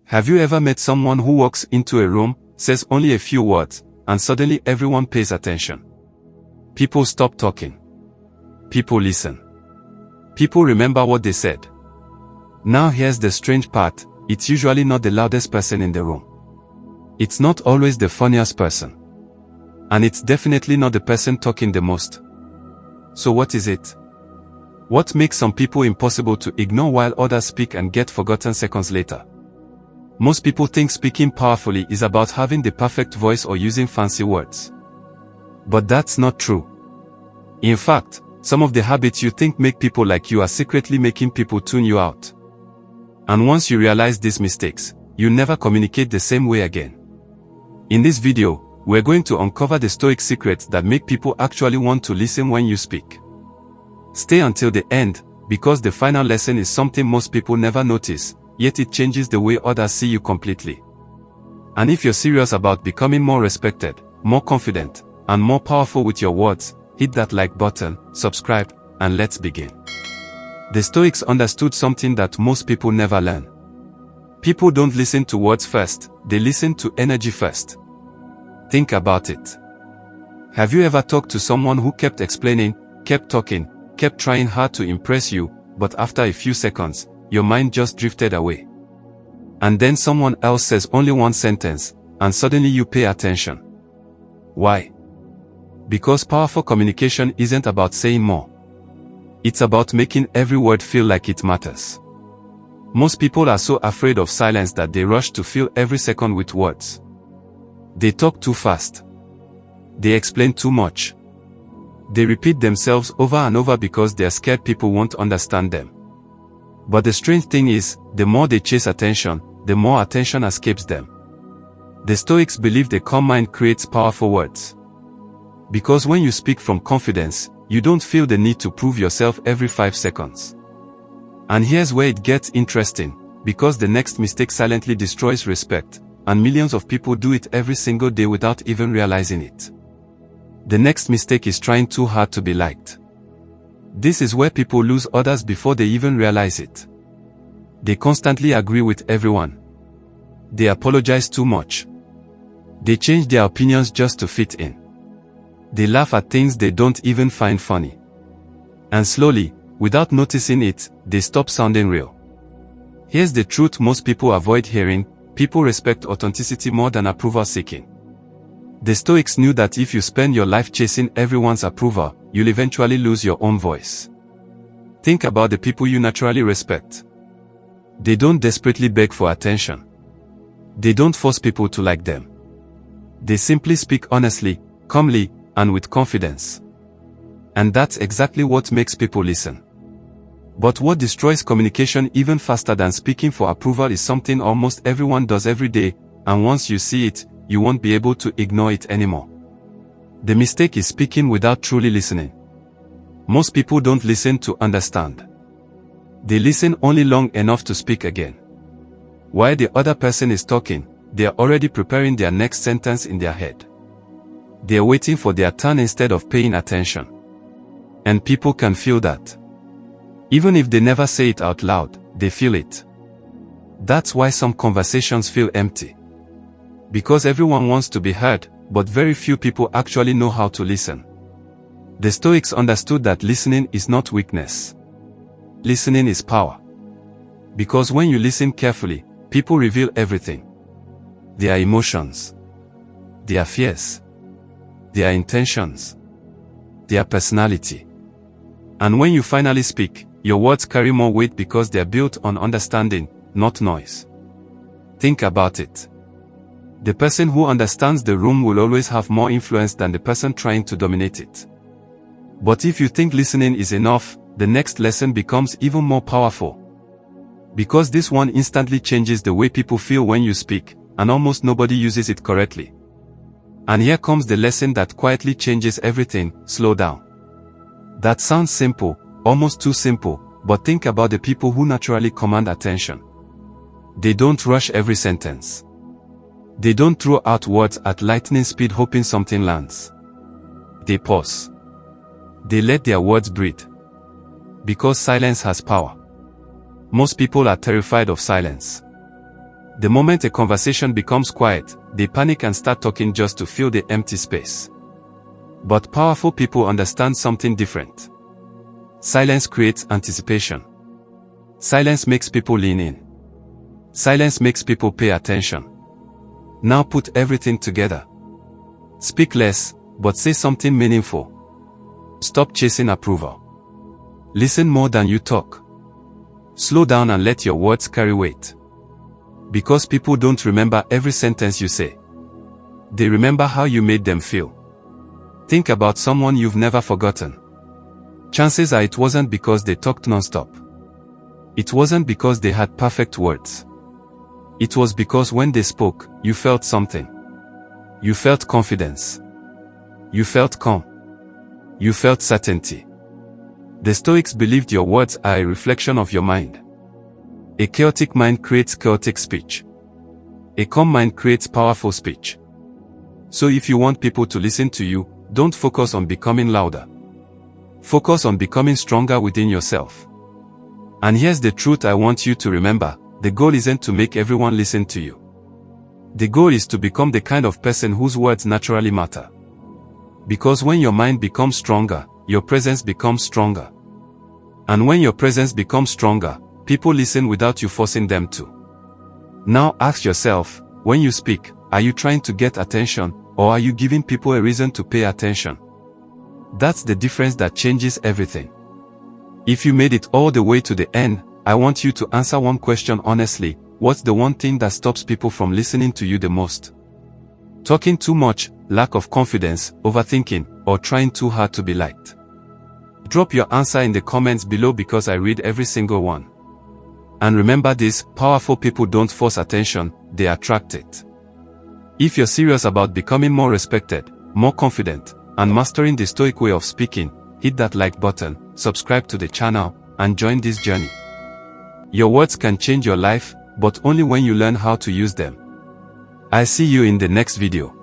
Have you ever met someone who walks into a room, says only a few words, and suddenly everyone pays attention? People stop talking. People listen. People remember what they said. Now here's the strange part, it's usually not the loudest person in the room. It's not always the funniest person. And it's definitely not the person talking the most. So what is it? What makes some people impossible to ignore while others speak and get forgotten seconds later? Most people think speaking powerfully is about having the perfect voice or using fancy words. But that's not true. In fact, some of the habits you think make people like you are secretly making people tune you out. And once you realize these mistakes, you never communicate the same way again. In this video, we're going to uncover the Stoic secrets that make people actually want to listen when you speak. Stay until the end, because the final lesson is something most people never notice, yet it changes the way others see you completely. And if you're serious about becoming more respected, more confident, and more powerful with your words, hit that like button, subscribe, and let's begin. The Stoics understood something that most people never learn. People don't listen to words first, they listen to energy first. Think about it. Have you ever talked to someone who kept explaining, kept talking, kept trying hard to impress you, but after a few seconds, your mind just drifted away? And then someone else says only one sentence, and suddenly you pay attention. Why? Because powerful communication isn't about saying more. It's about making every word feel like it matters. Most people are so afraid of silence that they rush to fill every second with words. They talk too fast. They explain too much. They repeat themselves over and over because they are scared people won't understand them. But the strange thing is, the more they chase attention, the more attention escapes them. The Stoics believed a calm mind creates powerful words. Because when you speak from confidence, you don't feel the need to prove yourself every 5 seconds. And here's where it gets interesting, because the next mistake silently destroys respect, and millions of people do it every single day without even realizing it. The next mistake is trying too hard to be liked. This is where people lose others before they even realize it. They constantly agree with everyone. They apologize too much. They change their opinions just to fit in. They laugh at things they don't even find funny. And slowly, without noticing it, they stop sounding real. Here's the truth most people avoid hearing: people respect authenticity more than approval seeking. The Stoics knew that if you spend your life chasing everyone's approval, you'll eventually lose your own voice. Think about the people you naturally respect. They don't desperately beg for attention. They don't force people to like them. They simply speak honestly, calmly, and with confidence. And that's exactly what makes people listen. But what destroys communication even faster than speaking for approval is something almost everyone does every day, and once you see it, you won't be able to ignore it anymore. The mistake is speaking without truly listening. Most people don't listen to understand. They listen only long enough to speak again. While the other person is talking, they are already preparing their next sentence in their head. They are waiting for their turn instead of paying attention. And people can feel that. Even if they never say it out loud, they feel it. That's why some conversations feel empty. Because everyone wants to be heard, but very few people actually know how to listen. The Stoics understood that listening is not weakness. Listening is power. Because when you listen carefully, people reveal everything. Their emotions, their fears, their intentions, their personality. And when you finally speak, your words carry more weight because they are built on understanding, not noise. Think about it. The person who understands the room will always have more influence than the person trying to dominate it. But if you think listening is enough, the next lesson becomes even more powerful. Because this one instantly changes the way people feel when you speak, and almost nobody uses it correctly. And here comes the lesson that quietly changes everything: slow down. That sounds simple, almost too simple, but think about the people who naturally command attention. They don't rush every sentence. They don't throw out words at lightning speed hoping something lands. They pause. They let their words breathe. Because silence has power. Most people are terrified of silence. The moment a conversation becomes quiet, they panic and start talking just to fill the empty space. But powerful people understand something different. Silence creates anticipation. Silence makes people lean in. Silence makes people pay attention. Now put everything together. Speak less, but say something meaningful. Stop chasing approval. Listen more than you talk. Slow down and let your words carry weight. Because people don't remember every sentence you say. They remember how you made them feel. Think about someone you've never forgotten. Chances are it wasn't because they talked non-stop. It wasn't because they had perfect words. It was because when they spoke, you felt something. You felt confidence. You felt calm. You felt certainty. The Stoics believed your words are a reflection of your mind. A chaotic mind creates chaotic speech. A calm mind creates powerful speech. So if you want people to listen to you, don't focus on becoming louder. Focus on becoming stronger within yourself. And here's the truth I want you to remember: the goal isn't to make everyone listen to you. The goal is to become the kind of person whose words naturally matter. Because when your mind becomes stronger, your presence becomes stronger. And when your presence becomes stronger, people listen without you forcing them to. Now ask yourself, when you speak, are you trying to get attention, or are you giving people a reason to pay attention? That's the difference that changes everything. If you made it all the way to the end, I want you to answer one question honestly: what's the one thing that stops people from listening to you the most? Talking too much, lack of confidence, overthinking, or trying too hard to be liked? Drop your answer in the comments below because I read every single one. And remember this: powerful people don't force attention, they attract it. If you're serious about becoming more respected, more confident, and mastering the Stoic way of speaking, hit that like button, subscribe to the channel, and join this journey. Your words can change your life, but only when you learn how to use them. I'll see you in the next video.